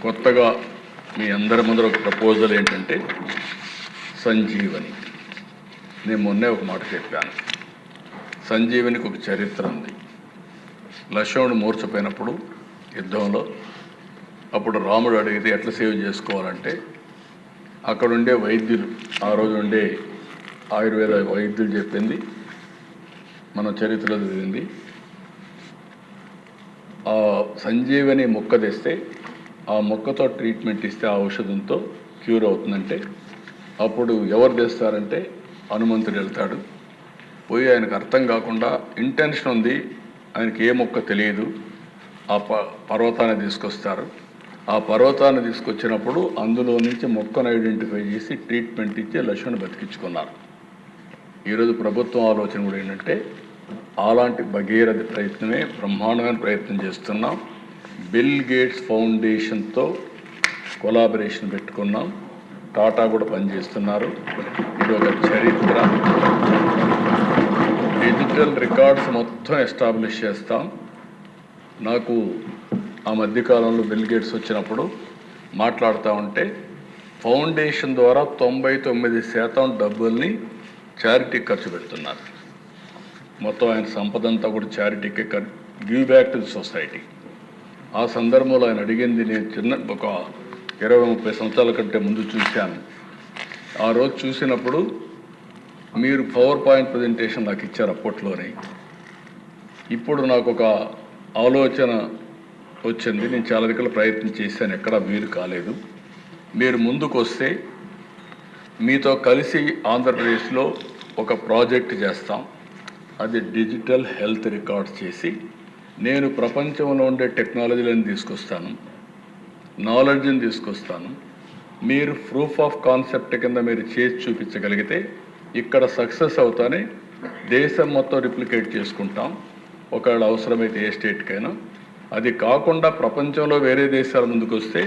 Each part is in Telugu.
కొత్తగా మీ అందరి ముందర ఒక ప్రపోజల్ ఏంటంటే సంజీవని. నేను మొన్నే ఒక మాట చెప్పాను. సంజీవనికి ఒక చరిత్ర ఉంది. లక్ష్మణుడు మూర్చపోయినప్పుడు యుద్ధంలో అప్పుడు రాముడు అడిగితే ఎట్లా సేవ్ చేసుకోవాలంటే అక్కడుండే వైద్యులు, ఆ రోజు ఉండే ఆయుర్వేద వైద్యులు చెప్పింది మనం చరిత్రలో చదివింది. ఆ సంజీవని మొక్క తెస్తే ఆ మొక్కతో ట్రీట్మెంట్ ఇస్తే ఆ ఔషధంతో క్యూర్ అవుతుందంటే అప్పుడు ఎవరు తెస్తారంటే హనుమంతుడు వెళ్తాడు. పోయి ఆయనకు అర్థం కాకుండా ఇంటెన్షన్ ఉంది, ఆయనకి ఏ మొక్క తెలియదు. ఆ పర్వతాన్ని తీసుకొస్తారు. ఆ పర్వతాన్ని తీసుకొచ్చినప్పుడు అందులో నుంచి మొక్కను ఐడెంటిఫై చేసి ట్రీట్మెంట్ ఇచ్చి లక్ష్మణ్ బతికించుకున్నారు. ఈరోజు ప్రభుత్వం ఆలోచన కూడా ఏంటంటే అలాంటి భగీరథ ప్రయత్నమే, బ్రహ్మాండమైన ప్రయత్నం చేస్తున్నాం. బిల్ గేట్స్ ఫౌండేషన్తో కొలాబరేషన్ పెట్టుకున్నాం. టాటా కూడా పనిచేస్తున్నారు. ఇది ఒక చరిత్ర. డిజిటల్ రికార్డ్స్ మొత్తం ఎస్టాబ్లిష్ చేస్తాం. నాకు ఆ మధ్యకాలంలో బిల్ గేట్స్ వచ్చినప్పుడు మాట్లాడుతూ ఉంటే ఫౌండేషన్ ద్వారా 99% డబ్బుల్ని చారిటీ ఖర్చు పెడుతున్నారు. మొత్తం ఆయన సంపద అంతా కూడా చారిటీకి give back to the society. ఆ సందర్భంలో ఆయన అడిగింది నేను ఒక 20-30 సంవత్సరాల కంటే ముందు చూశాను. ఆ రోజు చూసినప్పుడు మీరు పవర్ పాయింట్ ప్రజెంటేషన్ నాకు ఇచ్చారు అప్పట్లోనే. ఇప్పుడు నాకు ఒక ఆలోచన వచ్చింది. నేను చాలా రకాల ప్రయత్నం చేశాను, ఎక్కడా వీలు కాలేదు. మీరు ముందుకు వస్తే మీతో కలిసి ఆంధ్రప్రదేశ్లో ఒక ప్రాజెక్ట్ చేస్తాం. అది డిజిటల్ హెల్త్ రికార్డ్స్ చేసి నేను ప్రపంచంలో ఉండే టెక్నాలజీలను తీసుకొస్తాను, నాలెడ్జ్ని తీసుకొస్తాను. మీరు ప్రూఫ్ ఆఫ్ కాన్సెప్ట్ కింద మీరు చేసి చూపించగలిగితే ఇక్కడ సక్సెస్ అవుతానే దేశం మొత్తం రిప్లికేట్ చేసుకుంటాం. ఒకవేళ అవసరమైతే ఏ స్టేట్కైనా. అది కాకుండా ప్రపంచంలో వేరే దేశాల ముందుకు వస్తే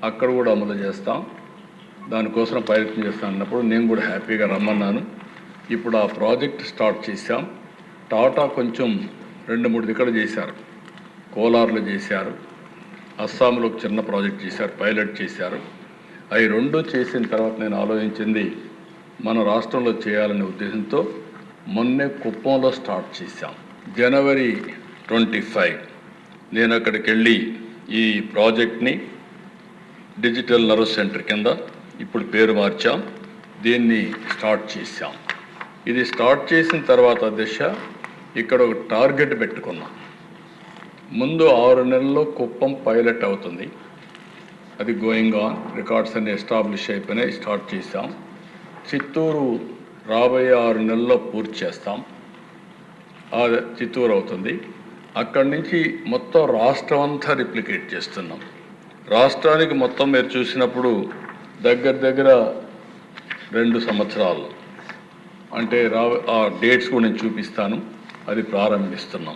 అక్కడ కూడా అమలు చేస్తాం. దానికోసం ప్రయత్నం చేస్తాను అన్నప్పుడు నేను కూడా హ్యాపీగా రమ్మన్నాను. ఇప్పుడు ఆ ప్రాజెక్ట్ స్టార్ట్ చేశాం. టాటా కొంచెం 2-3 దిక్కలు చేశారు. కోలార్లో చేశారు, అస్సాంలో ఒక చిన్న ప్రాజెక్ట్ చేశారు, పైలట్ చేశారు. అవి 2 చేసిన తర్వాత నేను ఆలోచించింది మన రాష్ట్రంలో చేయాలనే ఉద్దేశంతో మొన్నే కుప్పంలో స్టార్ట్ చేశాం. జనవరి 25 నేను అక్కడికి వెళ్ళి ఈ ప్రాజెక్ట్ని డిజిటల్ నర్వ్ సెంటర్ కింద ఇప్పుడు పేరు మార్చాం, దీన్ని స్టార్ట్ చేశాం. ఇది స్టార్ట్ చేసిన తర్వాత దిశ ఇక్కడ ఒక టార్గెట్ పెట్టుకున్నాం. ముందు 6 నెలల్లో కుప్పం పైలట్ అవుతుంది. అది గోయింగ్ ఆన్. రికార్డ్స్ అన్ని ఎస్టాబ్లిష్ అయిపోయినాయి, స్టార్ట్ చేశాం. చిత్తూరు రాబోయే 6 నెలల్లో పూర్తి చేస్తాం. చిత్తూరు అవుతుంది. అక్కడి నుంచి మొత్తం రాష్ట్రం అంతా రిప్లికేట్ చేస్తున్నాం. రాష్ట్రానికి మొత్తం మీరు చూసినప్పుడు దగ్గర 2 సంవత్సరాలు అంటే ఆ డేట్స్ కూడా నేను చూపిస్తాను. అది ప్రారంభిస్తున్నాం.